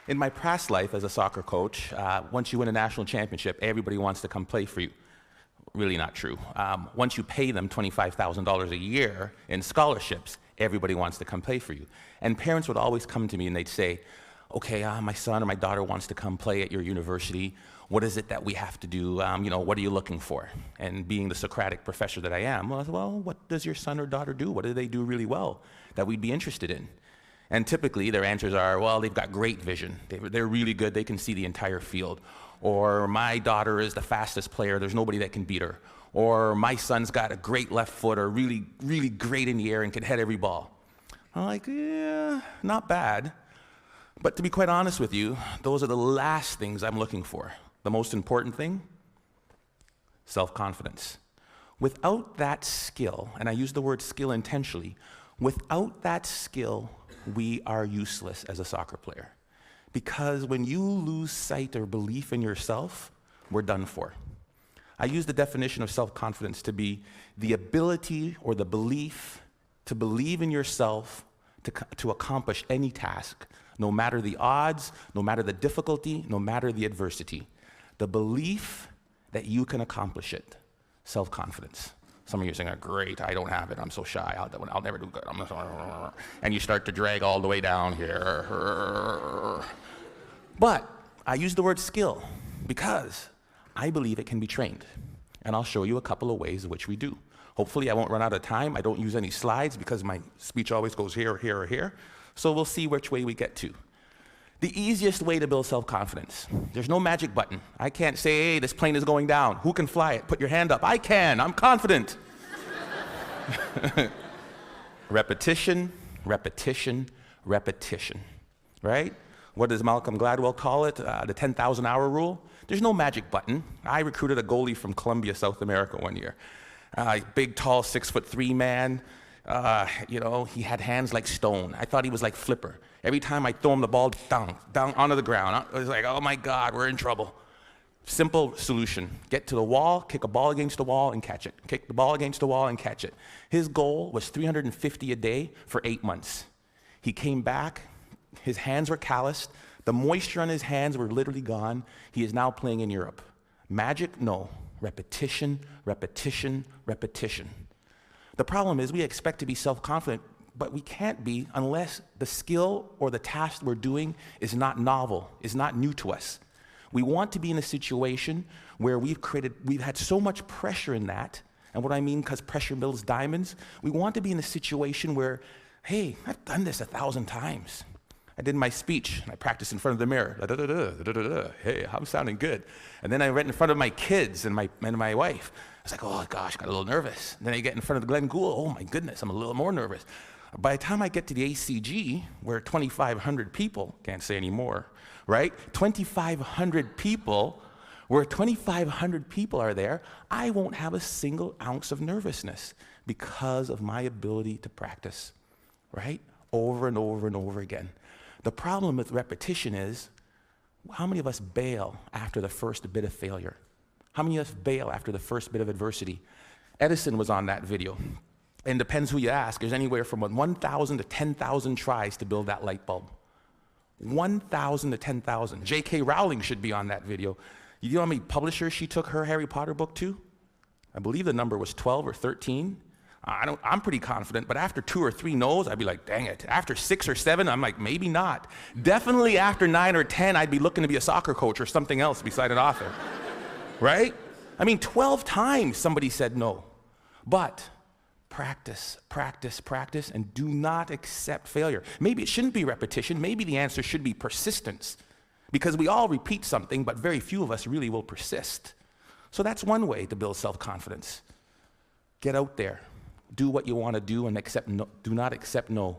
In my past life as a soccer coach, once you win a national championship, everybody wants to come play for you. Really not true. Once you pay them $25,000 a year in scholarships, everybody wants to come play for you. And parents would always come to me and they'd say, okay, my son or my daughter wants to come play at your university. What is it that we have to do? What are you looking for? And being the Socratic professor that I am, well, what does your son or daughter do? What do they do really well that we'd be interested in? And typically their answers are, well, they've got great vision. They're really good. They can see the entire field. Or my daughter is the fastest player. There's nobody that can beat her. Or my son's got a great left foot or really, really great in the air and can head every ball. I'm like, yeah, not bad. But to be quite honest with you, those are the last things I'm looking for. The most important thing, self-confidence. Without that skill, and I use the word skill intentionally, without that skill, we are useless as a soccer player. Because when you lose sight or belief in yourself, we're done for. I use the definition of self-confidence to be the ability or the belief to believe in yourself to accomplish any task, no matter the odds, no matter the difficulty, no matter the adversity. The belief that you can accomplish it, self-confidence. Some of you are saying, great, I don't have it, I'm so shy, I'll never do good. And you start to drag all the way down here. But I use the word skill because I believe it can be trained. And I'll show you a couple of ways in which we do. Hopefully I won't run out of time. I don't use any slides because my speech always goes here, here, or here. So we'll see which way we get to. The easiest way to build self-confidence. There's no magic button. I can't say, hey, this plane is going down. Who can fly it? Put your hand up. I can. I'm confident. Repetition, repetition, repetition. Right? What does Malcolm Gladwell call it? The 10,000-hour rule. There's no magic button. I recruited a goalie from Colombia, South America one year. Big, tall, 6'3" man. He had hands like stone. I thought he was like Flipper. Every time I throw him the ball, down onto the ground. I was like, oh my God, we're in trouble. Simple solution. Get to the wall, kick a ball against the wall and catch it. Kick the ball against the wall and catch it. His goal was 350 a day for 8 months. He came back, his hands were calloused, the moisture on his hands were literally gone. He is now playing in Europe. Magic? No. Repetition, repetition, repetition. The problem is we expect to be self-confident, but we can't be unless the skill or the task we're doing is not novel, is not new to us. We want to be in a situation where we've had so much pressure in that, and what I mean, because pressure builds diamonds, we want to be in a situation where, hey, I've done this 1,000 times. I did my speech, and I practiced in front of the mirror. Hey, I'm sounding good. And then I went in front of my kids and my wife. I was like, oh gosh, got a little nervous. And then I get in front of the Glenn Gould. Oh my goodness, I'm a little more nervous. By the time I get to the ACG, where 2,500 people, can't say anymore, right? 2,500 people, where 2,500 people are there, I won't have a single ounce of nervousness because of my ability to practice, right? Over and over and over again. The problem with repetition is, how many of us bail after the first bit of failure? How many of us bail after the first bit of adversity? Edison was on that video. And depends who you ask, there's anywhere from 1,000 to 10,000 tries to build that light bulb. 1,000 to 10,000. J.K. Rowling should be on that video. You know how many publishers she took her Harry Potter book to? I believe the number was 12 or 13. I'm pretty confident, but after 2 or 3 no's, I'd be like, dang it. After 6 or 7, I'm like, maybe not. Definitely after 9 or 10, I'd be looking to be a soccer coach or something else beside an author. Right? I mean, 12 times somebody said no. But practice, practice, practice, and do not accept failure. Maybe it shouldn't be repetition. Maybe the answer should be persistence. Because we all repeat something, but very few of us really will persist. So that's one way to build self-confidence. Get out there. Do what you want to do and do not accept no.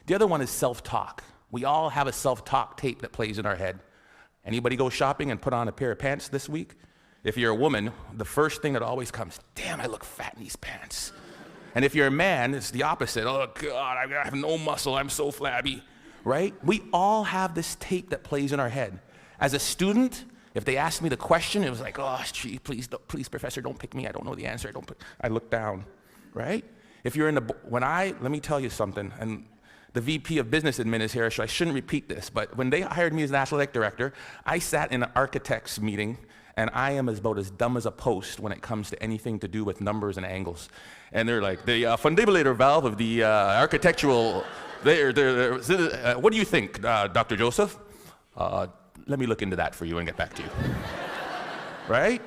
The other one is self-talk. We all have a self-talk tape that plays in our head. Anybody go shopping and put on a pair of pants this week? If you're a woman, the first thing that always comes, damn, I look fat in these pants. And if you're a man, it's the opposite. Oh God, I have no muscle, I'm so flabby, right? We all have this tape that plays in our head. As a student, if they asked me the question, it was like, oh, gee, please, professor, don't pick me. I don't know the answer. I look down, right? If you're let me tell you something, and the VP of Business Admin is here, so I shouldn't repeat this, but when they hired me as an athletic director, I sat in an architect's meeting, and I am about as dumb as a post when it comes to anything to do with numbers and angles. And they're like, the fundibulator valve of the architectural, what do you think, Dr. Joseph? Let me look into that for you and get back to you. Right?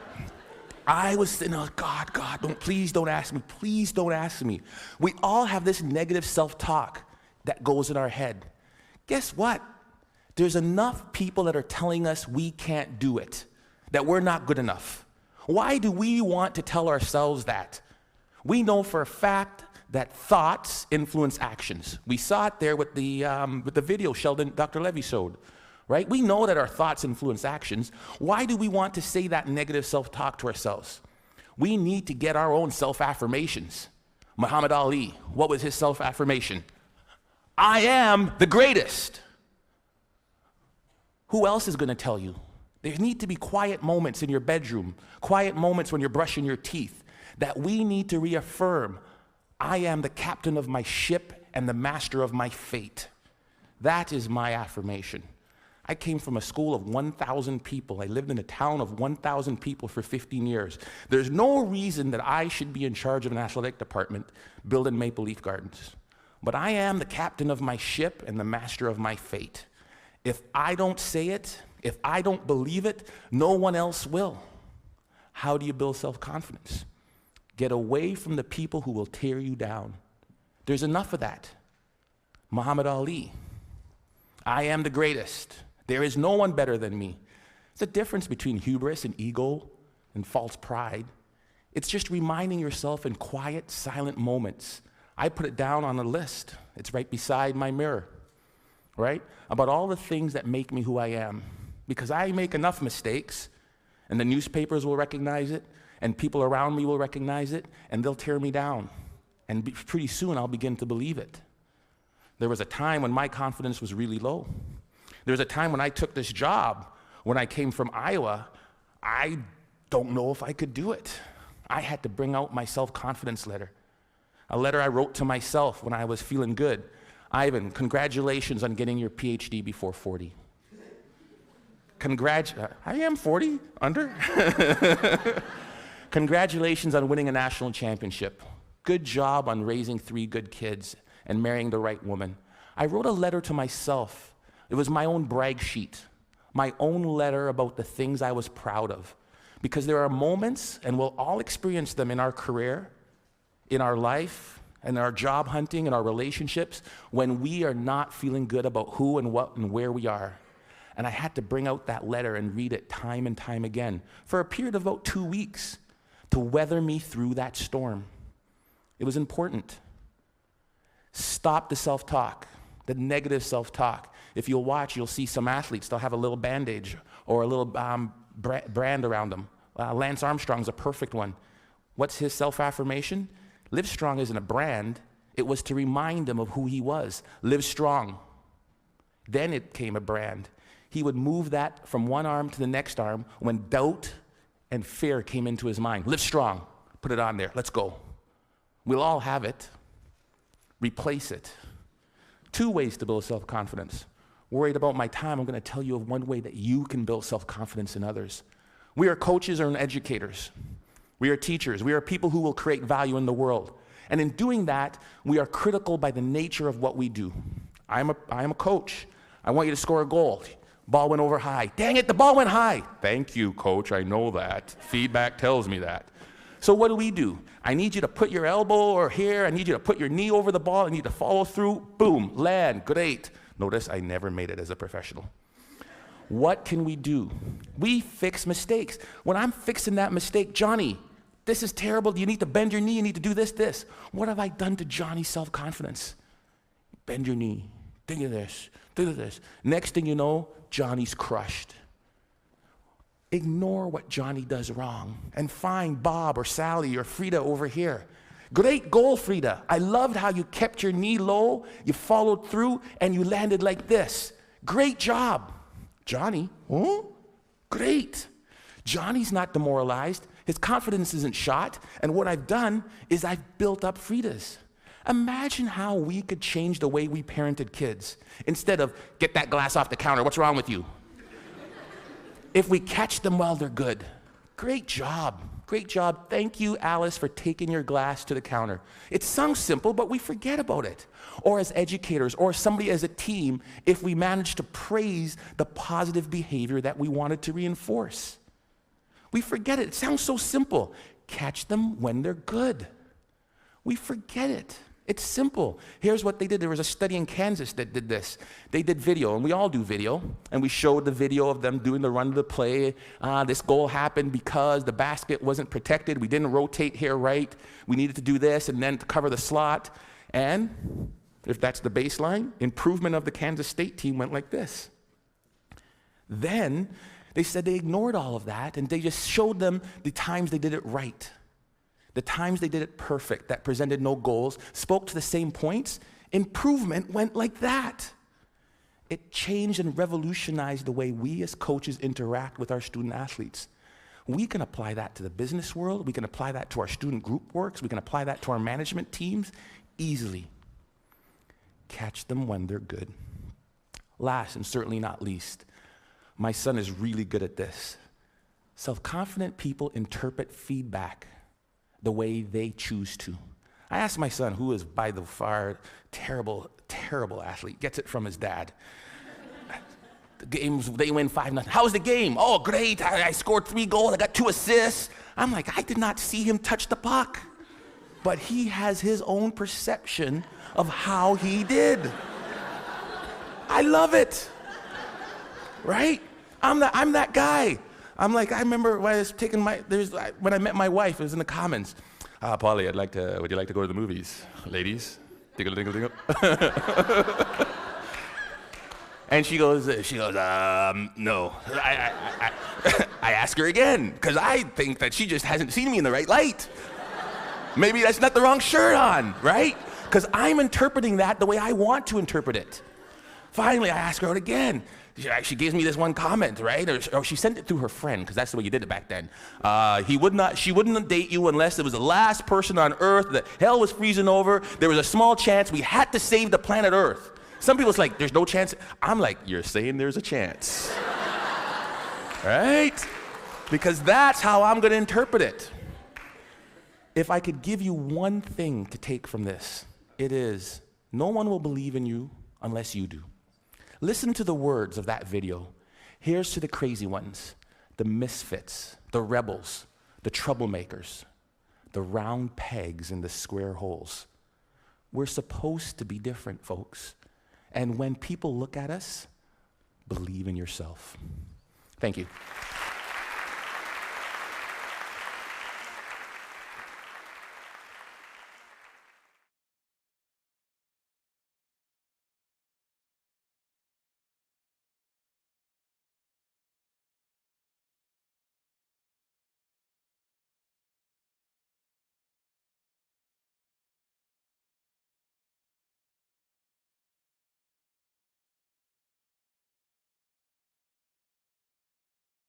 I was saying, oh, God, please don't ask me. Please don't ask me. We all have this negative self-talk that goes in our head. Guess what? There's enough people that are telling us we can't do it, that we're not good enough. Why do we want to tell ourselves that? We know for a fact that thoughts influence actions. We saw it there with the video Dr. Levy showed. Right? We know that our thoughts influence actions. Why do we want to say that negative self-talk to ourselves? We need to get our own self-affirmations. Muhammad Ali, what was his self-affirmation? I am the greatest. Who else is going to tell you? There need to be quiet moments in your bedroom, quiet moments when you're brushing your teeth, that we need to reaffirm, I am the captain of my ship and the master of my fate. That is my affirmation. I came from a school of 1,000 people. I lived in a town of 1,000 people for 15 years. There's no reason that I should be in charge of an athletic department building Maple Leaf Gardens. But I am the captain of my ship and the master of my fate. If I don't say it, if I don't believe it, no one else will. How do you build self-confidence? Get away from the people who will tear you down. There's enough of that. Muhammad Ali, I am the greatest. There is no one better than me. It's a difference between hubris and ego and false pride. It's just reminding yourself in quiet, silent moments. I put it down on a list. It's right beside my mirror, right? About all the things that make me who I am. Because I make enough mistakes, and the newspapers will recognize it, and people around me will recognize it, and they'll tear me down. And pretty soon I'll begin to believe it. There was a time when my confidence was really low. There was a time when I took this job, when I came from Iowa, I don't know if I could do it. I had to bring out my self-confidence letter. A letter I wrote to myself when I was feeling good. Ivan, congratulations on getting your PhD before 40. I am 40, under. Congratulations on winning a national championship. Good job on raising 3 good kids and marrying the right woman. I wrote a letter to myself. It was my own brag sheet, my own letter about the things I was proud of. Because there are moments, and we'll all experience them in our career, in our life, in our job hunting, in our relationships, when we are not feeling good about who and what and where we are. And I had to bring out that letter and read it time and time again for a period of about 2 weeks to weather me through that storm. It was important. Stop the self-talk, the negative self-talk. If you'll watch, you'll see some athletes, they'll have a little bandage or a little brand around them. Lance Armstrong's a perfect one. What's his self-affirmation? Live Strong isn't a brand. It was to remind him of who he was. Live strong. Then it came a brand. He would move that from one arm to the next arm when doubt and fear came into his mind. Live strong. Put it on there. Let's go. We'll all have it. Replace it. 2 ways to build self-confidence. Worried about my time, I'm going to tell you of one way that you can build self-confidence in others. We are coaches and educators. We are teachers. We are people who will create value in the world. And in doing that, we are critical by the nature of what we do. I am a coach. I want you to score a goal. Ball went over high. Dang it, the ball went high. Thank you, coach. I know that. Feedback tells me that. So what do? I need you to put your elbow or here. I need you to put your knee over the ball. I need you to follow through. Boom, land, great. Notice I never made it as a professional. What can we do? We fix mistakes. When I'm fixing that mistake, Johnny, this is terrible. You need to bend your knee. You need to do this. What have I done to Johnny's self-confidence? Bend your knee. Think of this. Think of this. Next thing you know, Johnny's crushed. Ignore what Johnny does wrong and find Bob or Sally or Frida over here. Great goal, Frida. I loved how you kept your knee low, you followed through, and you landed like this. Great job. Johnny, oh, great. Johnny's not demoralized. His confidence isn't shot. And what I've done is I've built up Frida's. Imagine how we could change the way we parented kids. Instead of, get that glass off the counter, what's wrong with you? If we catch them while they're good. Great job. Great job. Thank you, Alice, for taking your glass to the counter. It sounds simple, but we forget about it. Or as educators, or somebody as a team, if we manage to praise the positive behavior that we wanted to reinforce. We forget it. It sounds so simple. Catch them when they're good. We forget it. It's simple. Here's what they did. There was a study in Kansas that did this. They did video, and we all do video, and we showed the video of them doing the run of the play. This goal happened because the basket wasn't protected. We didn't rotate here right. We needed to do this and then to cover the slot. And if that's the baseline, improvement of the Kansas State team went like this. Then they said they ignored all of that, and they just showed them the times they did it right. The times they did it perfect, that presented no goals, spoke to the same points, improvement went like that. It changed and revolutionized the way we as coaches interact with our student athletes. We can apply that to the business world. We can apply that to our student group works. We can apply that to our management teams easily. Catch them when they're good. Last and certainly not least, my son is really good at this. Self-confident people interpret feedback the way they choose to. I asked my son, who is by the far terrible athlete, gets it from his dad. The games, they win 5-0. How was the game? Oh, great, I scored 3 goals, I got 2 assists. I'm like, I did not see him touch the puck. But he has his own perception of how he did. I love it, right? I'm that guy. I'm like, I remember when I was taking when I met my wife, it was in the Commons. Polly, would you like to go to the movies? Ladies, dingle, dingle, dingle. And she goes, no. I ask her again, because I think that she just hasn't seen me in the right light. Maybe that's not the wrong shirt on, right? Because I'm interpreting that the way I want to interpret it. Finally, I ask her out again. She gives me this one comment, right? Or she sent it through her friend, because that's the way you did it back then. She wouldn't date you unless it was the last person on Earth, that hell was freezing over, there was a small chance we had to save the planet Earth. Some people's like, there's no chance. I'm like, you're saying there's a chance. Right? Because that's how I'm going to interpret it. If I could give you one thing to take from this, it is, no one will believe in you unless you do. Listen to the words of that video. Here's to the crazy ones, the misfits, the rebels, the troublemakers, the round pegs in the square holes. We're supposed to be different, folks. And when people look at us, believe in yourself. Thank you.